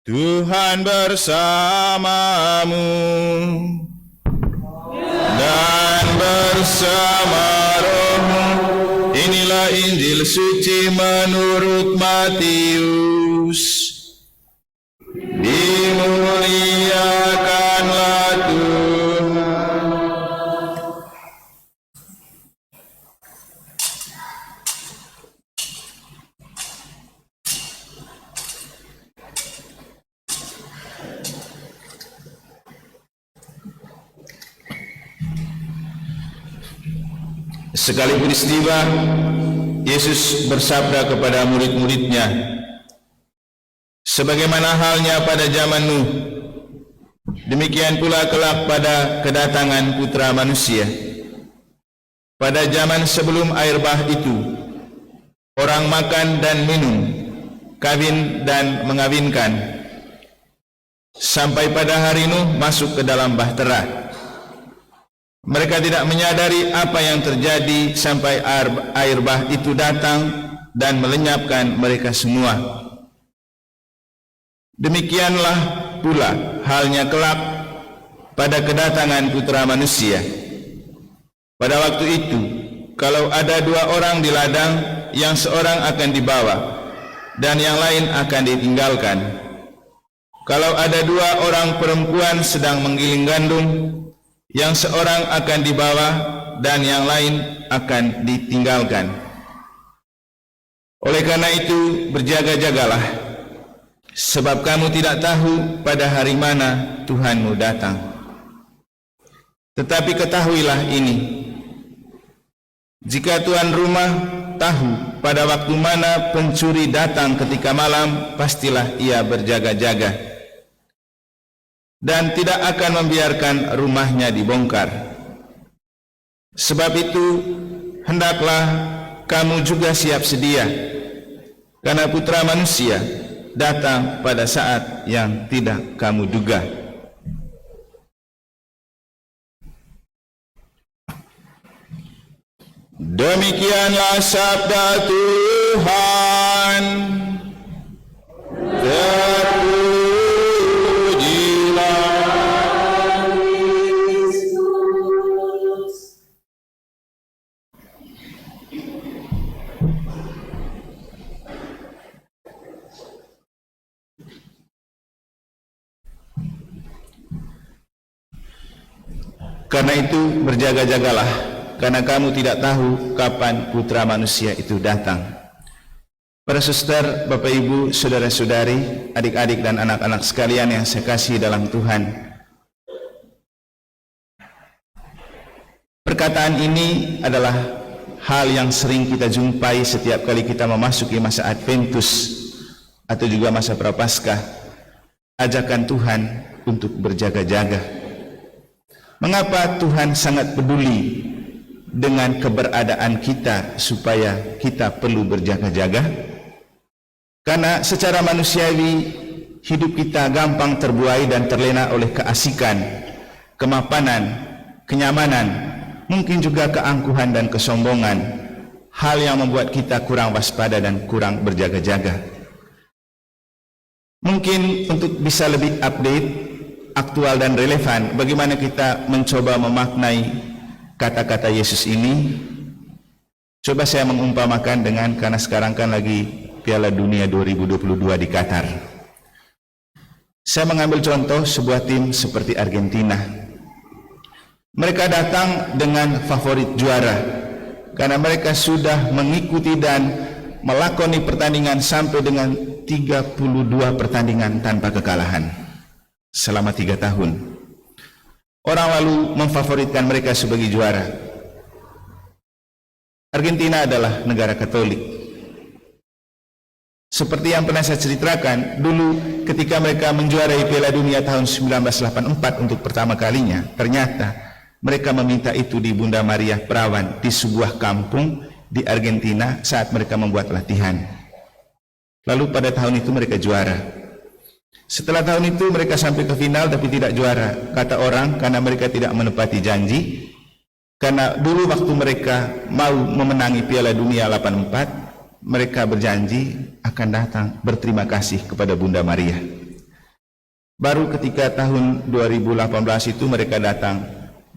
Tuhan bersamamu dan bersama rohmu. Inilah Injil suci menurut Matius. Dimuliakanlah Tuhan. Sekali peristiwa, Yesus bersabda kepada murid-muridnya, sebagaimana halnya pada zaman Nuh, demikian pula kelak pada kedatangan Putra Manusia. Pada zaman sebelum air bah itu, orang makan dan minum, kawin dan mengawinkan, sampai pada hari Nuh masuk ke dalam bahtera. Mereka tidak menyadari apa yang terjadi sampai air bah itu datang dan melenyapkan mereka semua. Demikianlah pula halnya kelak pada kedatangan Putra Manusia. Pada waktu itu, kalau ada dua orang di ladang, yang seorang akan dibawa dan yang lain akan ditinggalkan. Kalau ada dua orang perempuan sedang menggiling gandum, yang seorang akan dibawa dan yang lain akan ditinggalkan. Oleh karena itu, berjaga-jagalah, sebab kamu tidak tahu pada hari mana Tuhanmu datang. Tetapi ketahuilah ini, jika tuan rumah tahu pada waktu mana pencuri datang ketika malam, pastilah ia berjaga-jaga dan tidak akan membiarkan rumahnya dibongkar. Sebab itu, hendaklah kamu juga siap sedia, karena Putra Manusia datang pada saat yang tidak kamu duga. Demikianlah sabda Tuhan. Karena itu berjaga-jagalah, karena kamu tidak tahu kapan Putra Manusia itu datang. Para suster, Bapak Ibu, saudara-saudari, adik-adik dan anak-anak sekalian yang saya kasihi dalam Tuhan, perkataan ini adalah hal yang sering kita jumpai setiap kali kita memasuki masa Adventus atau juga masa Prapaskah. Ajakan Tuhan untuk berjaga-jaga. Mengapa Tuhan sangat peduli dengan keberadaan kita supaya kita perlu berjaga-jaga? Karena secara manusiawi hidup kita gampang terbuai dan terlena oleh keasikan, kemapanan, kenyamanan, mungkin juga keangkuhan dan kesombongan, hal yang membuat kita kurang waspada dan kurang berjaga-jaga. Mungkin untuk bisa lebih update, aktual dan relevan, bagaimana kita mencoba memaknai kata-kata Yesus ini? Coba saya mengumpamakan dengan, karena sekarang kan lagi Piala Dunia 2022 di Qatar. Saya mengambil contoh sebuah tim seperti Argentina. Mereka datang dengan favorit juara, karena mereka sudah mengikuti dan melakoni pertandingan sampai dengan 32 pertandingan tanpa kekalahan selama 3 tahun. Orang lalu memfavoritkan mereka sebagai juara. Argentina adalah negara Katolik. Seperti yang pernah saya ceritakan, dulu ketika mereka menjuarai Piala Dunia tahun 1984 untuk pertama kalinya, ternyata mereka meminta itu di Bunda Maria Perawan di sebuah kampung di Argentina saat mereka membuat latihan. Lalu pada tahun itu mereka juara. Setelah tahun itu mereka sampai ke final tapi tidak juara. Kata orang karena mereka tidak menepati janji. Karena dulu waktu mereka mau memenangi Piala Dunia 84, mereka berjanji akan datang berterima kasih kepada Bunda Maria. Baru ketika tahun 2018 itu mereka datang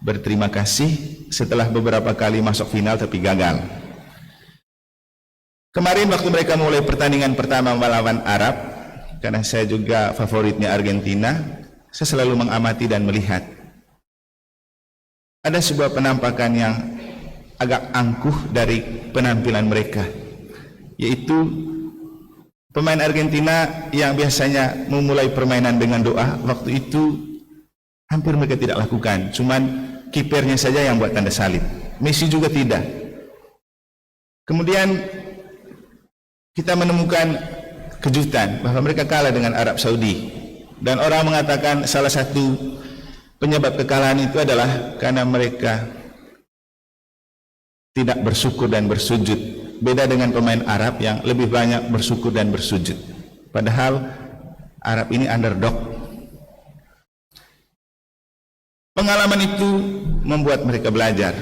berterima kasih setelah beberapa kali masuk final tapi gagal. Kemarin waktu mereka mulai pertandingan pertama melawan Arab, karena saya juga favoritnya Argentina, saya selalu mengamati dan melihat ada sebuah penampakan yang agak angkuh dari penampilan mereka, yaitu pemain Argentina yang biasanya memulai permainan dengan doa, waktu itu hampir mereka tidak lakukan, cuman kipernya saja yang buat tanda salib. Messi juga tidak. Kemudian kita menemukan kejutan bahwa mereka kalah dengan Arab Saudi, dan orang mengatakan salah satu penyebab kekalahan itu adalah karena mereka tidak bersyukur dan bersujud. Beda dengan pemain Arab yang lebih banyak bersyukur dan bersujud. Padahal Arab ini underdog. Pengalaman itu membuat mereka belajar,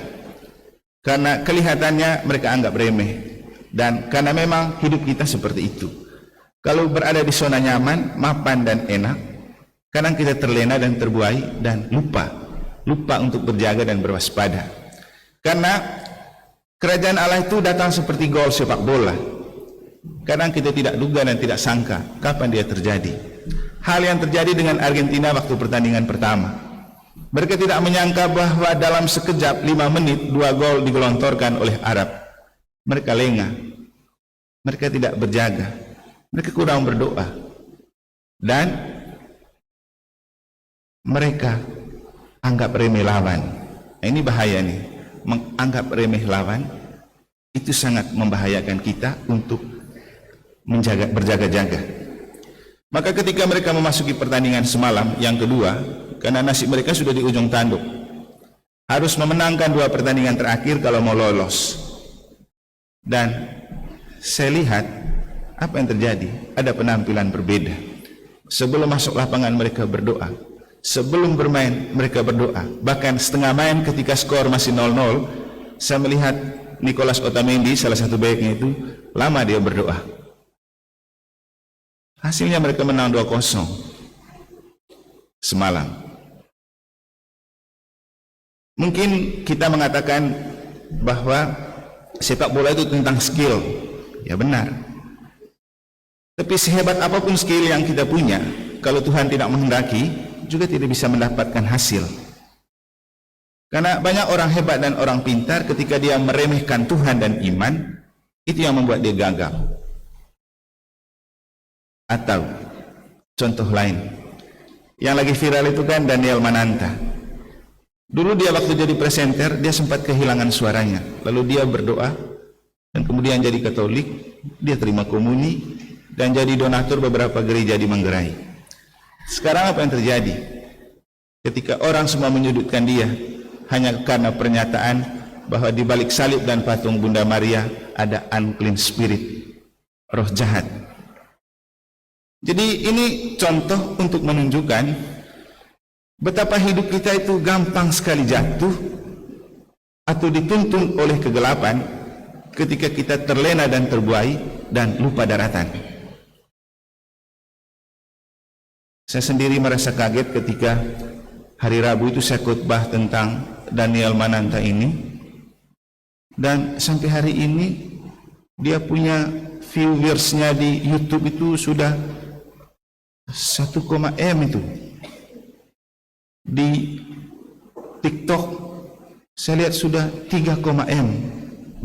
karena kelihatannya mereka anggap remeh, dan karena memang hidup kita seperti itu. Kalau berada di zona nyaman, mapan dan enak, kadang kita terlena dan terbuai dan lupa untuk berjaga dan berwaspada. Karena kerajaan Allah itu datang seperti gol sepak bola. Kadang kita tidak duga dan tidak sangka kapan dia terjadi. Hal yang terjadi dengan Argentina waktu pertandingan pertama. Mereka tidak menyangka bahwa dalam sekejap 5 menit 2 gol digelontorkan oleh Arab. Mereka lengah. Mereka tidak berjaga. Mereka kurang berdoa. Dan mereka anggap remeh lawan. Nah, ini bahaya nih. Menganggap remeh lawan itu sangat membahayakan kita untuk berjaga-jaga. Maka ketika mereka memasuki pertandingan semalam yang kedua, karena nasib mereka sudah di ujung tanduk, harus memenangkan 2 pertandingan terakhir kalau mau lolos. Dan saya lihat apa yang terjadi, ada penampilan berbeda. Sebelum masuk lapangan mereka berdoa, sebelum bermain mereka berdoa. Bahkan setengah main ketika skor masih 0-0, saya melihat Nicolas Otamendi, salah satu backnya itu, lama dia berdoa. Hasilnya mereka menang 2-0 semalam. Mungkin kita mengatakan bahwa sepak bola itu tentang skill. Ya benar. Tapi sehebat apapun skill yang kita punya, kalau Tuhan tidak menghendaki, juga tidak bisa mendapatkan hasil. Karena banyak orang hebat dan orang pintar, ketika dia meremehkan Tuhan dan iman, itu yang membuat dia gagal. Atau contoh lain yang lagi viral itu kan Daniel Mananta. Dulu dia waktu jadi presenter, dia sempat kehilangan suaranya, lalu dia berdoa dan kemudian jadi Katolik. Dia terima komuni dan jadi donatur beberapa gereja di Manggarai. Sekarang apa yang terjadi? Ketika orang semua menyudutkan dia hanya karena pernyataan bahwa di balik salib dan patung Bunda Maria ada unclean spirit, roh jahat. Jadi ini contoh untuk menunjukkan betapa hidup kita itu gampang sekali jatuh atau dituntun oleh kegelapan ketika kita terlena dan terbuai dan lupa daratan. Saya sendiri merasa kaget ketika hari Rabu itu saya khotbah tentang Daniel Mananta ini, dan sampai hari ini dia punya viewersnya di YouTube itu sudah 1,m itu. Di TikTok saya lihat sudah 3,m.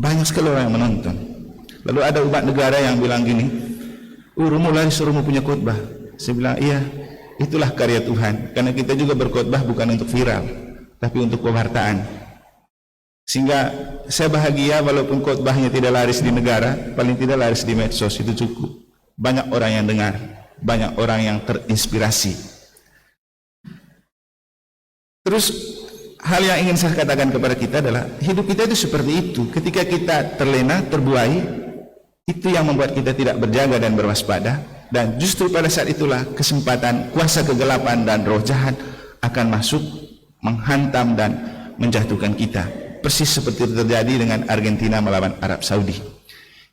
Banyak sekali orang yang menonton. Lalu ada umat negara yang bilang gini, Romo laris Romo punya khotbah. Saya bilang, iya, itulah karya Tuhan. Karena kita juga berkhotbah bukan untuk viral, tapi untuk pewartaan. Sehingga saya bahagia walaupun khotbahnya tidak laris di negara, paling tidak laris di medsos, itu cukup. Banyak orang yang dengar, banyak orang yang terinspirasi. Terus hal yang ingin saya katakan kepada kita adalah hidup kita itu seperti itu. Ketika kita terlena, terbuai, itu yang membuat kita tidak berjaga dan berwaspada. Dan justru pada saat itulah kesempatan kuasa kegelapan dan roh jahat akan masuk, menghantam dan menjatuhkan kita. Persis seperti terjadi dengan Argentina melawan Arab Saudi.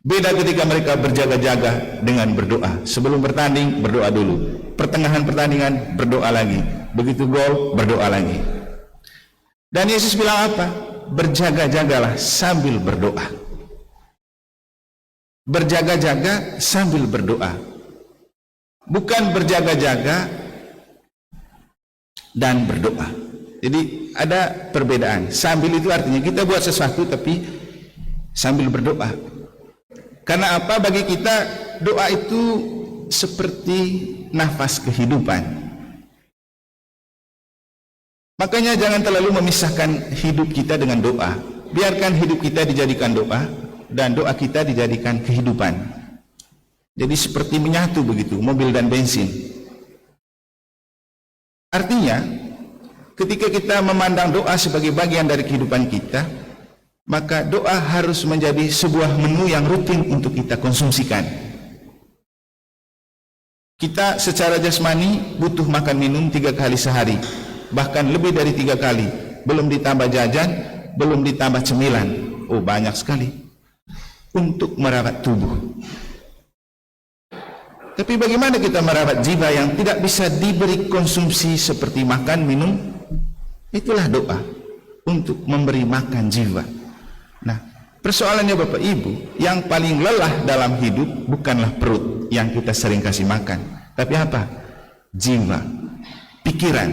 Beda ketika mereka berjaga-jaga dengan berdoa. Sebelum bertanding, berdoa dulu. Pertengahan pertandingan, berdoa lagi. Begitu gol, berdoa lagi. Dan Yesus bilang apa? Berjaga-jagalah sambil berdoa. Berjaga-jaga sambil berdoa. Bukan berjaga-jaga dan berdoa. Jadi ada perbedaan. Sambil itu artinya kita buat sesuatu tapi sambil berdoa. Karena apa? Bagi kita doa itu seperti nafas kehidupan. Makanya jangan terlalu memisahkan hidup kita dengan doa. Biarkan hidup kita dijadikan doa dan doa kita dijadikan kehidupan. Jadi seperti menyatu begitu, mobil dan bensin. Artinya, ketika kita memandang doa sebagai bagian dari kehidupan kita, maka doa harus menjadi sebuah menu yang rutin untuk kita konsumsikan. Kita secara jasmani butuh makan minum 3 kali sehari, bahkan lebih dari 3 kali, belum ditambah jajan, belum ditambah cemilan. Oh, banyak sekali untuk merawat tubuh. Tapi bagaimana kita merawat jiwa yang tidak bisa diberi konsumsi seperti makan, minum? Itulah doa untuk memberi makan jiwa. Nah, persoalannya Bapak Ibu, yang paling lelah dalam hidup bukanlah perut yang kita sering kasih makan, tapi apa? Jiwa, pikiran,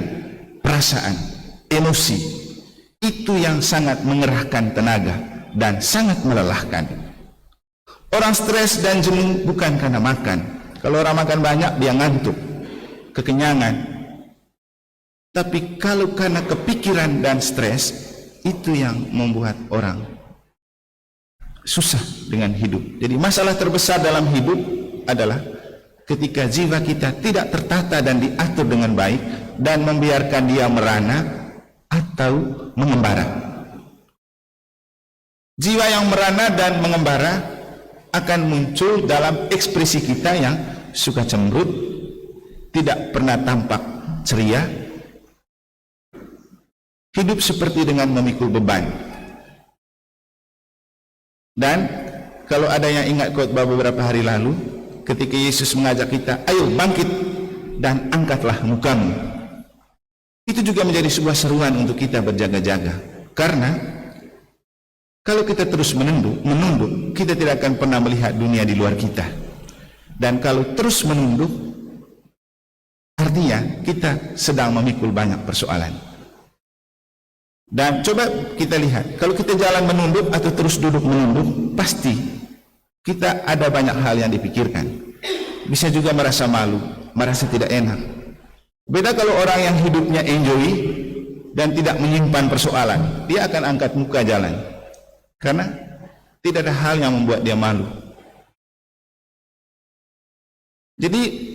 perasaan, emosi. Itu yang sangat mengerahkan tenaga dan sangat melelahkan. Orang stres dan jenuh bukan karena makan. Kalau orang makan banyak, dia ngantuk, kekenyangan. Tapi kalau karena kepikiran dan stres, itu yang membuat orang susah dengan hidup. Jadi masalah terbesar dalam hidup adalah ketika jiwa kita tidak tertata dan diatur dengan baik dan membiarkan dia merana atau mengembara. Jiwa yang merana dan mengembara akan muncul dalam ekspresi kita yang suka cemberut, tidak pernah tampak ceria, hidup seperti dengan memikul beban. Dan kalau ada yang ingat khotbah beberapa hari lalu, ketika Yesus mengajak kita, ayo bangkit dan angkatlah mukamu. Itu juga menjadi sebuah seruan untuk kita berjaga-jaga. Karena kalau kita terus menunduk, kita tidak akan pernah melihat dunia di luar kita. Dan kalau terus menunduk, artinya kita sedang memikul banyak persoalan. Dan coba kita lihat, kalau kita jalan menunduk atau terus duduk menunduk, pasti kita ada banyak hal yang dipikirkan. Bisa juga merasa malu, merasa tidak enak. Beda kalau orang yang hidupnya enjoy dan tidak menyimpan persoalan, dia akan angkat muka jalan. Karena tidak ada hal yang membuat dia malu. Jadi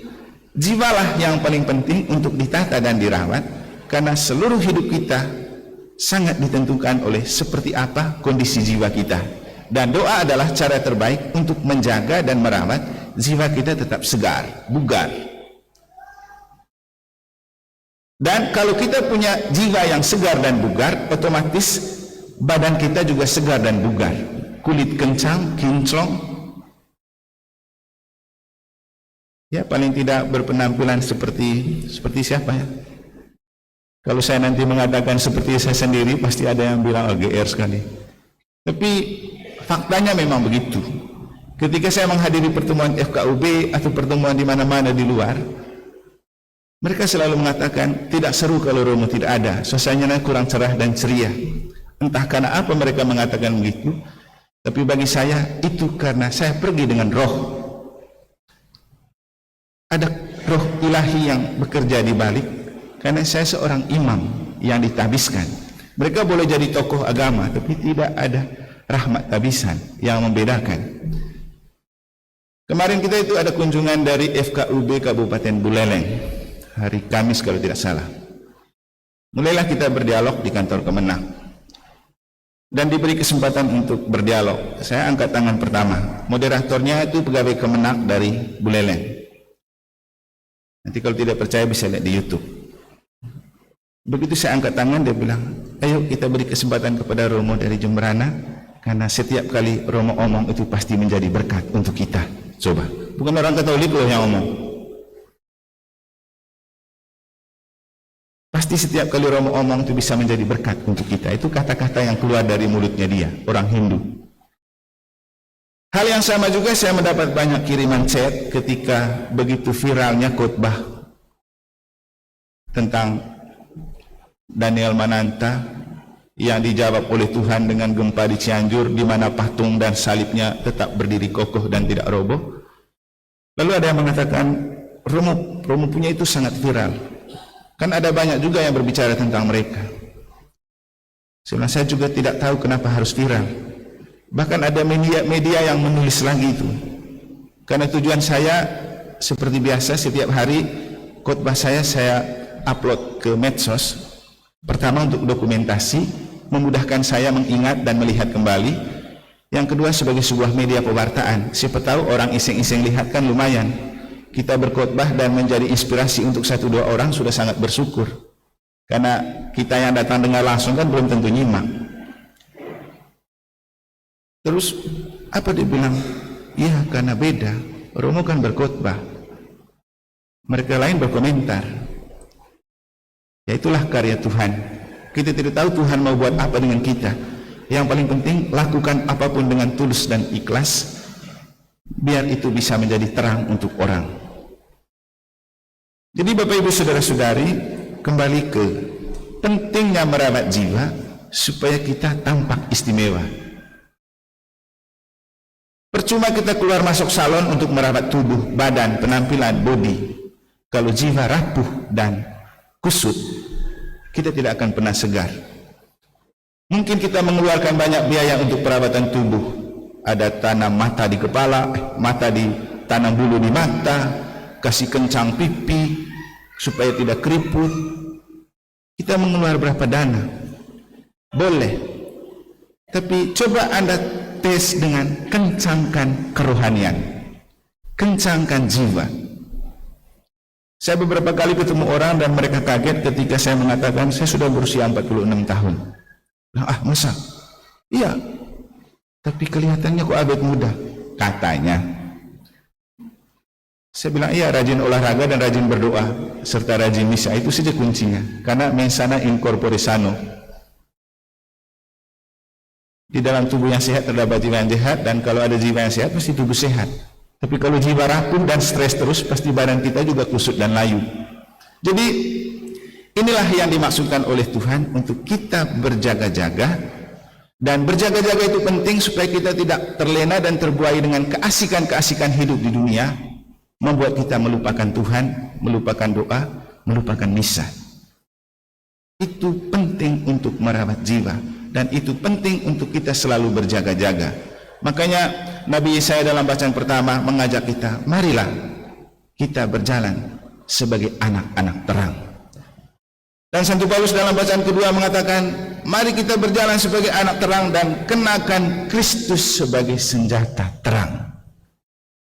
jiwalah yang paling penting untuk ditata dan dirawat, karena seluruh hidup kita sangat ditentukan oleh seperti apa kondisi jiwa kita. Dan doa adalah cara terbaik untuk menjaga dan merawat jiwa kita tetap segar, bugar. Dan kalau kita punya jiwa yang segar dan bugar, otomatis badan kita juga segar dan bugar. Kulit kencang, kinclong. Ya, paling tidak berpenampilan seperti siapa ya? Kalau saya nanti mengatakan seperti saya sendiri, pasti ada yang bilang GR sekali. Tapi faktanya memang begitu. Ketika saya menghadiri pertemuan FKUB atau pertemuan di mana-mana di luar, mereka selalu mengatakan tidak seru kalau Romo tidak ada, suasananya kurang cerah dan ceria. Entah karena apa mereka mengatakan begitu, tapi bagi saya itu karena saya pergi dengan roh. Ada roh ilahi yang bekerja di balik. Karena saya seorang imam yang ditabiskan. Mereka boleh jadi tokoh agama, tapi tidak ada rahmat tabisan yang membedakan. Kemarin kita itu ada kunjungan dari FKUB Kabupaten Buleleng, hari Kamis kalau tidak salah. Mulailah kita berdialog di kantor Kemenak. Dan diberi kesempatan untuk berdialog. Saya angkat tangan pertama. Moderatornya itu pegawai Kemenak dari Buleleng. Nanti kalau tidak percaya bisa lihat di YouTube. Begitu saya angkat tangan, dia bilang, ayo kita beri kesempatan kepada Romo dari Jemberana Karena setiap kali Romo omong itu pasti menjadi berkat untuk kita. Coba, bukan orang Katolik loh yang omong. Pasti setiap kali Romo omong itu bisa menjadi berkat untuk kita. Itu kata-kata yang keluar dari mulutnya dia, orang Hindu. Hal yang sama juga saya mendapat banyak kiriman chat ketika begitu viralnya khotbah tentang Daniel Mananta yang dijawab oleh Tuhan dengan gempa di Cianjur, di mana patung dan salibnya tetap berdiri kokoh dan tidak roboh. Lalu ada yang mengatakan Romo punya itu sangat viral. Kan ada banyak juga yang berbicara tentang mereka. Sebenarnya saya juga tidak tahu kenapa harus viral. Bahkan ada media yang menulis lagi itu. Karena tujuan saya seperti biasa setiap hari khotbah saya upload ke medsos. Pertama untuk dokumentasi, memudahkan saya mengingat dan melihat kembali. Yang kedua sebagai sebuah media pewartaan. Siapa tahu orang iseng-iseng lihat kan lumayan. Kita berkhotbah dan menjadi inspirasi untuk 1-2 orang sudah sangat bersyukur. Karena kita yang datang dengar langsung kan belum tentu nyimak. Terus apa dia bilang? Ya karena beda. Romo kan berkhotbah. Mereka lain berkomentar. Ya itulah karya Tuhan. Kita tidak tahu Tuhan mau buat apa dengan kita. Yang paling penting lakukan apapun dengan tulus dan ikhlas, biar itu bisa menjadi terang untuk orang. Jadi Bapak Ibu Saudara-saudari, kembali ke pentingnya merawat jiwa supaya kita tampak istimewa. Percuma kita keluar masuk salon untuk merawat tubuh, badan, penampilan, body. Kalau jiwa rapuh dan kusut, kita tidak akan pernah segar. Mungkin kita mengeluarkan banyak biaya untuk perawatan tubuh. Ada tanam mata di kepala, tanam bulu di mata, kasih kencang pipi supaya tidak keriput. Kita mengeluarkan berapa dana? Boleh. Tapi coba Anda tes dengan kencangkan kerohanian, kencangkan jiwa. Saya beberapa kali ketemu orang dan mereka kaget ketika saya mengatakan saya sudah berusia 46 tahun. Ah masa? Iya. Tapi kelihatannya kok awet muda, katanya. Saya bilang iya, rajin olahraga dan rajin berdoa serta rajin misa, itu saja kuncinya. Karena mens sana in corpore sano. Di dalam tubuh yang sehat terdapat jiwa yang sehat, dan kalau ada jiwa yang sehat pasti tubuh sehat. Tapi kalau jiwa rapuh dan stres terus, pasti badan kita juga kusut dan layu. Jadi inilah yang dimaksudkan oleh Tuhan untuk kita berjaga-jaga. Dan berjaga-jaga itu penting supaya kita tidak terlena dan terbuai dengan keasikan-keasikan hidup di dunia, membuat kita melupakan Tuhan, melupakan doa, melupakan misa. Itu penting untuk merawat jiwa, dan itu penting untuk kita selalu berjaga-jaga. Makanya Nabi Yesaya dalam bacaan pertama mengajak kita, marilah kita berjalan sebagai anak-anak terang. Dan Santo Paulus dalam bacaan kedua mengatakan, mari kita berjalan sebagai anak terang dan kenakan Kristus sebagai senjata terang.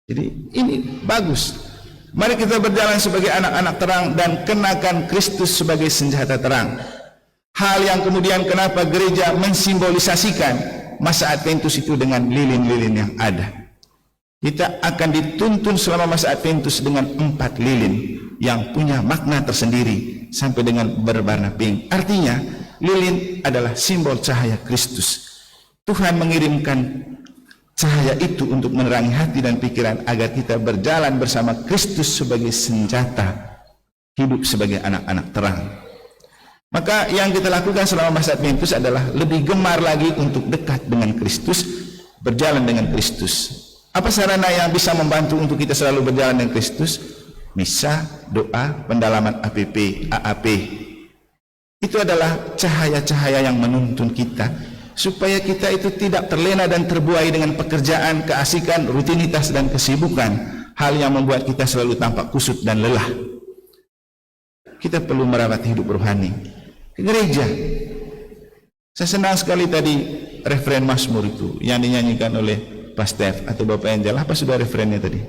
Jadi ini bagus. Mari kita berjalan sebagai anak-anak terang dan kenakan Kristus sebagai senjata terang. Hal yang kemudian kenapa gereja mensimbolisasikan masa Adventus itu dengan lilin-lilin yang ada. Kita akan dituntun selama masa Adventus dengan 4 lilin yang punya makna tersendiri sampai dengan berwarna pink. Artinya lilin adalah simbol cahaya Kristus. Tuhan mengirimkan cahaya itu untuk menerangi hati dan pikiran agar kita berjalan bersama Kristus sebagai senjata hidup sebagai anak-anak terang. Maka yang kita lakukan selama masa Adventus adalah lebih gemar lagi untuk dekat dengan Kristus, berjalan dengan Kristus. Apa sarana yang bisa membantu untuk kita selalu berjalan dengan Kristus? Misa, doa, pendalaman AAP. Itu adalah cahaya-cahaya yang menuntun kita supaya kita itu tidak terlena dan terbuai dengan pekerjaan, keasikan, rutinitas dan kesibukan, hal yang membuat kita selalu tampak kusut dan lelah. Kita perlu merawat hidup rohani. Gereja, saya senang sekali tadi referen Mazmur itu yang dinyanyikan oleh Pak Stef atau Bapak Angel. Apa sudah referennya tadi?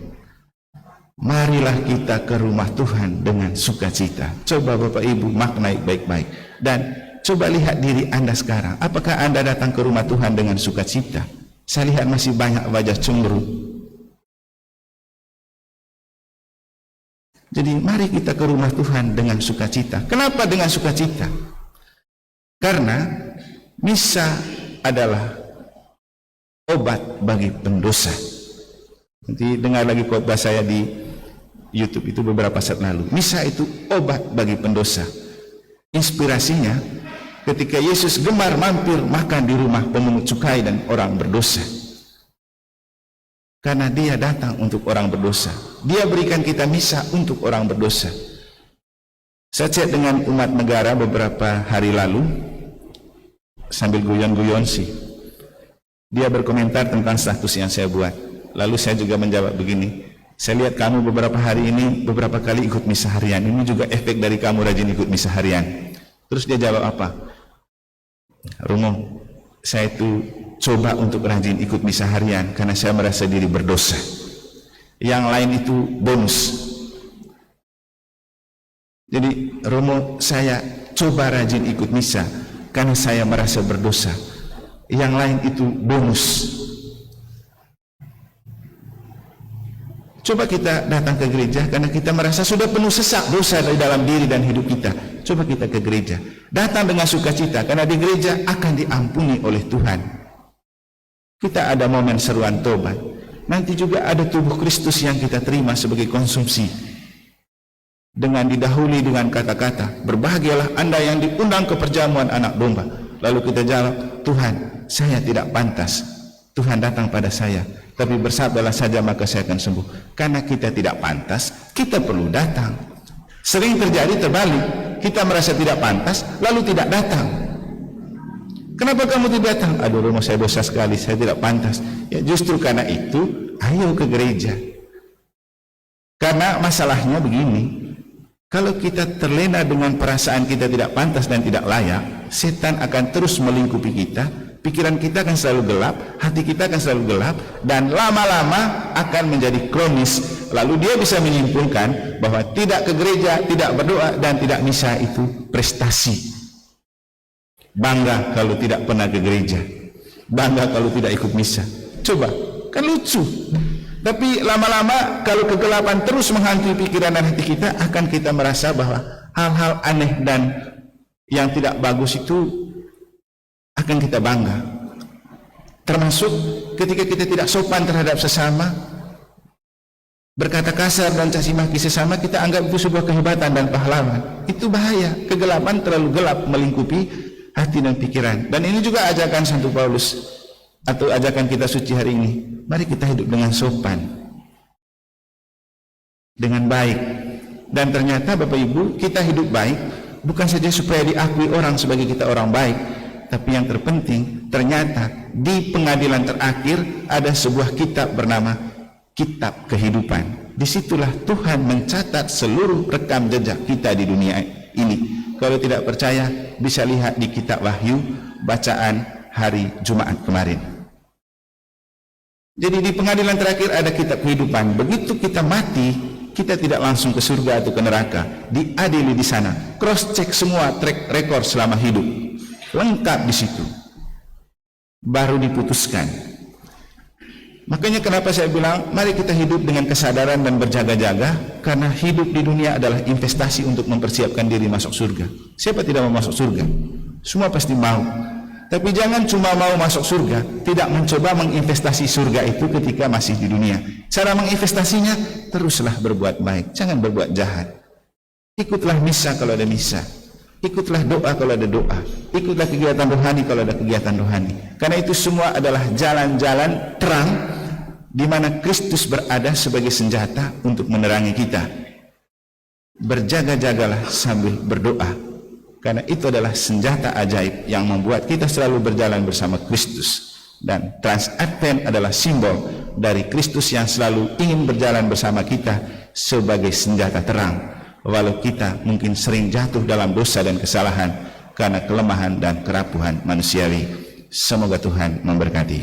Marilah kita ke rumah Tuhan dengan sukacita. Coba Bapak Ibu maknai baik-baik. Dan coba lihat diri Anda sekarang. Apakah Anda datang ke rumah Tuhan dengan sukacita? Saya lihat masih banyak wajah cemberut. Jadi mari kita ke rumah Tuhan dengan sukacita. Kenapa dengan sukacita? Karena misa adalah obat bagi pendosa. Nanti dengar lagi khotbah saya di YouTube itu beberapa saat lalu. Misa itu obat bagi pendosa. Inspirasinya ketika Yesus gemar mampir makan di rumah pemungut cukai dan orang berdosa. Karena dia datang untuk orang berdosa. Dia berikan kita misa untuk orang berdosa. Saya chat dengan umat negara beberapa hari lalu, sambil guyon-guyon sih. Dia berkomentar tentang status yang saya buat. Lalu saya juga menjawab begini, saya lihat kamu beberapa hari ini beberapa kali ikut misa harian. Ini juga efek dari kamu rajin ikut misa harian. Terus dia jawab apa? Romo, saya itu coba untuk rajin ikut misa harian karena saya merasa diri berdosa. Yang lain itu bonus. Jadi Romo, saya coba rajin ikut misa karena saya merasa berdosa. Yang lain itu bonus. Coba kita datang ke gereja karena kita merasa sudah penuh sesak dosa dari dalam diri dan hidup kita. Coba kita ke gereja, datang dengan sukacita karena di gereja akan diampuni oleh Tuhan. Kita ada momen seruan tobat. Nanti juga ada tubuh Kristus yang kita terima sebagai konsumsi. Dengan didahului dengan kata-kata, berbahagialah Anda yang diundang ke perjamuan anak domba. Lalu kita jawab, Tuhan, saya tidak pantas. Tuhan datang pada saya, tapi bersabdalah saja maka saya akan sembuh. Karena kita tidak pantas, kita perlu datang. Sering terjadi terbalik, kita merasa tidak pantas, lalu tidak datang. Kenapa kamu tidak datang? Aduh Romo, saya dosa sekali, saya tidak pantas. Ya justru karena itu, ayo ke gereja. Karena masalahnya begini, kalau kita terlena dengan perasaan kita tidak pantas dan tidak layak, setan akan terus melingkupi kita. Pikiran kita akan selalu gelap, hati kita akan selalu gelap, dan lama-lama akan menjadi kronis. Lalu dia bisa menyimpulkan bahwa tidak ke gereja, tidak berdoa, dan tidak misa itu prestasi. Bangga kalau tidak pernah ke gereja, bangga kalau tidak ikut misa. Coba, kan lucu. Tapi lama-lama kalau kegelapan terus menghantui pikiran dan hati kita, akan kita merasa bahwa hal-hal aneh dan yang tidak bagus itu akan kita bangga. Termasuk ketika kita tidak sopan terhadap sesama, berkata kasar dan caci maki sesama, kita anggap itu sebuah kehebatan dan pahlawan. Itu bahaya. Kegelapan terlalu gelap melingkupi hati dan pikiran. Dan ini juga ajakan Santo Paulus atau ajakan kita suci hari ini. Mari kita hidup dengan sopan, dengan baik. Dan ternyata Bapak Ibu, kita hidup baik bukan saja supaya diakui orang sebagai kita orang baik, tapi yang terpenting ternyata di pengadilan terakhir ada sebuah kitab bernama Kitab Kehidupan. Disitulah Tuhan mencatat seluruh rekam jejak kita di dunia ini. Kalau tidak percaya bisa lihat di Kitab Wahyu bacaan hari Jumat kemarin. Jadi di pengadilan terakhir ada Kitab Kehidupan. Begitu kita mati, kita tidak langsung ke surga atau ke neraka, diadili di sana. Cross check semua track record selama hidup, lengkap di situ, baru diputuskan. Makanya kenapa saya bilang mari kita hidup dengan kesadaran dan berjaga-jaga, karena hidup di dunia adalah investasi untuk mempersiapkan diri masuk surga. Siapa tidak mau masuk surga? Semua pasti mau. Tapi jangan cuma mau masuk surga, tidak mencoba menginvestasi surga itu ketika masih di dunia. Cara menginvestasinya, teruslah berbuat baik, jangan berbuat jahat. Ikutlah misa kalau ada misa, ikutlah doa kalau ada doa, ikutlah kegiatan rohani kalau ada kegiatan rohani. Karena itu semua adalah jalan-jalan terang di mana Kristus berada sebagai senjata untuk menerangi kita. Berjaga-jagalah sambil berdoa, karena itu adalah senjata ajaib yang membuat kita selalu berjalan bersama Kristus. Dan Transadvent adalah simbol dari Kristus yang selalu ingin berjalan bersama kita sebagai senjata terang, walau kita mungkin sering jatuh dalam dosa dan kesalahan karena kelemahan dan kerapuhan manusiawi. Semoga Tuhan memberkati.